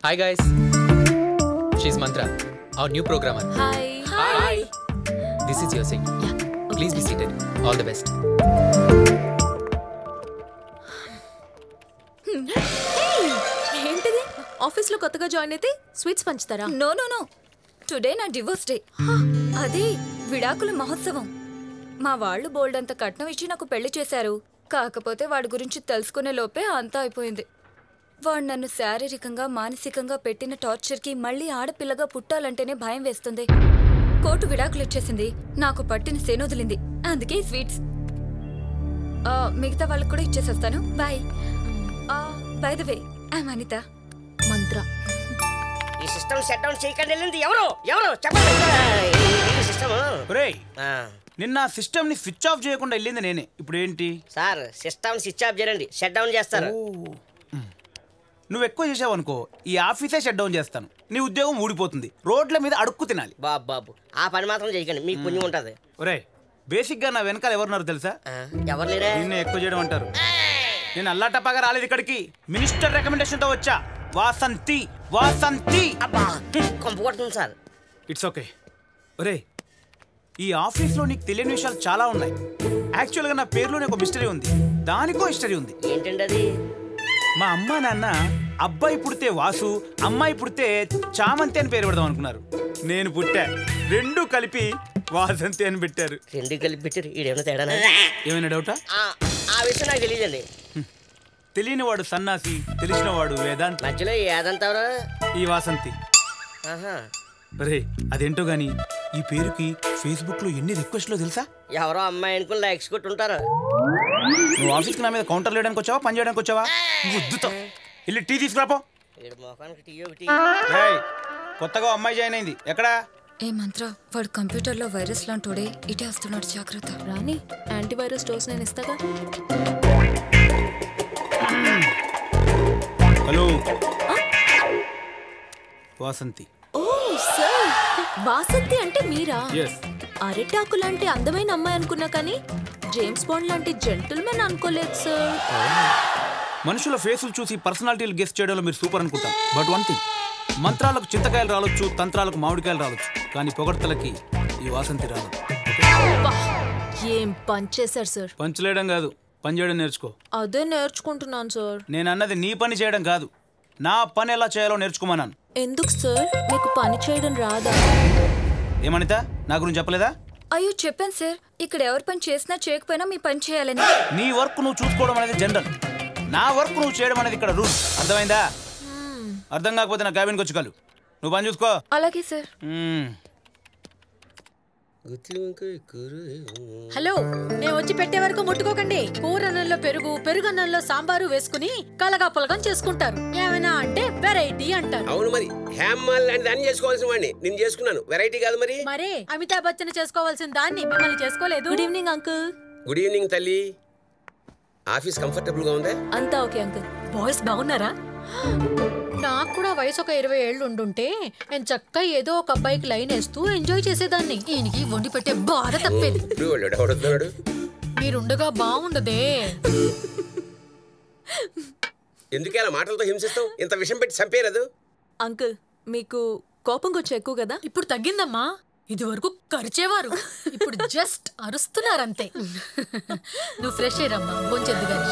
Hi guys. She's Mantra, our new programmer. Hi. Hi. This is your seat. Yeah. Okay, Please be seated. All the best. ఏంటిది ఆఫీస్లో కొత్తగా join అయితే sweets పంచుతారా? No no no, today నా divorce day. అది విడాకుల మహోత్సవం. మా వాళ్ళు బోల్డ్ అంత కట్నం ఇచ్చి నాకు పెళ్లి చేశారు. కాకపోతే వాడి గురించి తెలుసుకునే లోపే అంతా అయిపోయింది. వాడు నన్ను శారీరకంగా మానసికంగా పెట్టిన టార్చర్కి మళ్ళీ ఆడపిల్లగా పుట్టాలంటేనే భయం వేస్తుంది. కోర్టు విడాకులు ఇచ్చేసింది, నాకు పట్టిన సేనొదిలింది. అందుకే స్వీట్స్. మిగతా వాళ్ళకి కూడా ఇచ్చేసేస్తాను. Bye. By the way, I'm Anita. మంత్ర. ఈ సిస్టమ్ షట్ డౌన్ చేయకండి. వెళ్ళింది ఎవరు ఎవరు చెప్పండి. సిస్టమ్ నిన్న సిస్టమ్ ని స్విచ్ ఆఫ్ చేయకుండా వెళ్ళింది నేనే. ఇప్పుడు ఏంటి సార్, సిస్టమ్ స్విచ్ ఆఫ్ చేయండి, షట్ డౌన్ చేస్తారు. నువ్వు ఎక్కువ చేసావు అనుకో, ఈ ఆఫీసే షట్ డౌన్ చేస్తాను. నీ ఉద్యోగం ఊడిపోతుంది, రోడ్ల మీద అడుక్కు తినాలి. బాబు బాబు, ఆ పని మాత్రం చేయకండి, మీకు పుణ్యం ఉంటది. ఒరే, బేసిక్ గా నా వెనకాల ఎవరున్నారు తెలుసా? ఎవరు లేరా? నిన్ను ఎక్కువ చేయడం అంటారు. నేను అల్లాటప్పగా రాలేదు ఇక్కడికి, మినిస్టర్ రికమెండేషన్ తో వచ్చా. వాసంతి వాసంతి. కొంప కొడుతుంది సార్. It's okay. ఒరే, ఈ ఆఫీస్లో నీకు తెలియని విషయాలు చాలా ఉన్నాయి. యాక్చువల్గా నా పేరులోనే ఒక మిస్టరీ ఉంది, దానికో హిస్టరీ ఉంది. ఏంటండి అది? మా అమ్మ నాన్న అబ్బాయి పుడితే వాసు, అమ్మాయి పుడితే చామంతి అని పేరు పెడదాం అనుకున్నారు. నేను పుట్టా, రెండు కలిపి వాసంతి అని పెట్టారు. రెండు కలిపి పెట్టారు. ఈడేమైనా తేడా? ఏమైనా డౌటా? ఆ విషయం నాకు తెలియదండి. తెలియని వాడు సన్నాసి, తెలిసిన వాడు వేదాంత. మధ్యలో ఏదంటారు? ఈ వాసంతి. అరే, అదేంటో గాని ఈ పేరుకి ఫేస్బుక్ లో ఎన్ని రిక్వెస్ట్లో తెలుసా? ఎవరో అమ్మాయి అనుకుని లైక్స్ కొట్టుంటారు. నువ్వు ఆఫీస్కి నా మీద కౌంటర్ వేయడానికి వచ్చావా, పని చేయడానికి వచ్చావా? వద్దుతో వెళ్ళి టీ తీసుకురాపో. కొత్తగా అమ్మాయి జాయిన్ అయింది. ఎక్కడా? ఏ మంత్ర, వాడు కంప్యూటర్లో వైరస్ లాంటోడే, ఇటే వస్తున్నాడు, జాగ్రత్త. రాని, యాంటీవైరస్ డోస్ నేను ఇస్తాగా. హలో వాసంతి. ఓ సార్, వాసంతి అంటే మీరా? yes. అరిటాకు లాంటి అందమైన అమ్మాయి అనుకున్నా కానీ జేమ్స్ బాండ్ లాంటి జెంటిల్మెన్ అనుకోలేదు సార్. మనుషుల ఫేసులు చూసి పర్సనాలిటీలు గెస్ట్ చేయడంలో మీరు సూపర్ అనుకుంటాం. బట్ వన్ థింగ్, మంత్రాలకు చింతకాయలు రాలొచ్చు, తంత్రాలకు మామిడికాయలు రాలొచ్చు, కానీ పొగడ్తలకి ఈ వాసంతి రాదు. ఏం పని చేశారు సార్? పంచలేయడం కాదు, పని చేయడం నేర్చుకో. అదే నేర్చుకుంటున్నాను సార్. నేను అన్నది నీ పని చేయడం కాదు, నా పని ఎలా చేయాలో నేర్చుకోమన్నాను. ఎందుకు సార్, మీకు పని చేయడం రాదా? ఏమనిత, నా గురించి చెప్పలేదా? అయ్యో చెప్పాను సార్, ఇక్కడ ఎవరి పని చేసినా చేయకపోయినా మీ పని చేయాలని. నీ వర్క్ నువ్వు చూసుకోవడం అనేది జనరల్, నా వర్క్ నువ్వు చేయడం అనేది ఇక్కడ రూల్. అర్థమైందా? అర్థం కాకపోతే నా క్యాబిన్కి వచ్చి కలు, నువ్వు పని చూసుకో. అలాగే సార్. హలో, నేను వచ్చి పెట్టే వరకు ముట్టుకోకండి. కూరన్నంలో పెరుగు, పెరుగన్నంలో సాంబారు వేసుకుని కలగా పులగం చేసుకుంటారు. ఏమైనా అంటే వెరైటీ అంటారు. అవును, మరి హేమాల్ లాంటి దాన్ని చేసుకోవాల్సిన వాడిని నేను చేసుకున్నాను, వెరైటీ కాదు. మరి అమితాబ్ బచ్చన్ చేసుకోవాల్సిన దాన్ని మిమ్మల్ని చేసుకోలేదు. Good evening uncle. Good evening తల్లి. ఆఫీస్ కంఫర్టబుల్ గా ఉందా? అంతా ఓకే అంకుల్. బాయ్స్ బాగున్నారా? నాకు కూడా వయసు ఒక 20 ఏళ్ళు ఉండుంటే నేను చక్కగా ఏదో ఒక అబ్బాయికి లైన్ వేస్తూ ఎంజాయ్ చేసేదాన్ని. ఈయనకి వండి పెట్టే బాధ తప్పేది. మీరుండగా బాగుండదే. ఎందుకే అలా మాటలతో హింసిస్తావు? ఇంత విషయం పెట్టి చంపేరదు. అంకుల్, మీకు కోపం కొంచెం ఎక్కువ కదా? ఇప్పుడు తగ్గిందమ్మా. ఇది వరకు కరిచేవారు, ఇప్పుడు జస్ట్ అరుస్తున్నారంతే. నువ్వు ఫ్రెష్ అయ్యరమ్మా, భోంచెద్దు గాని.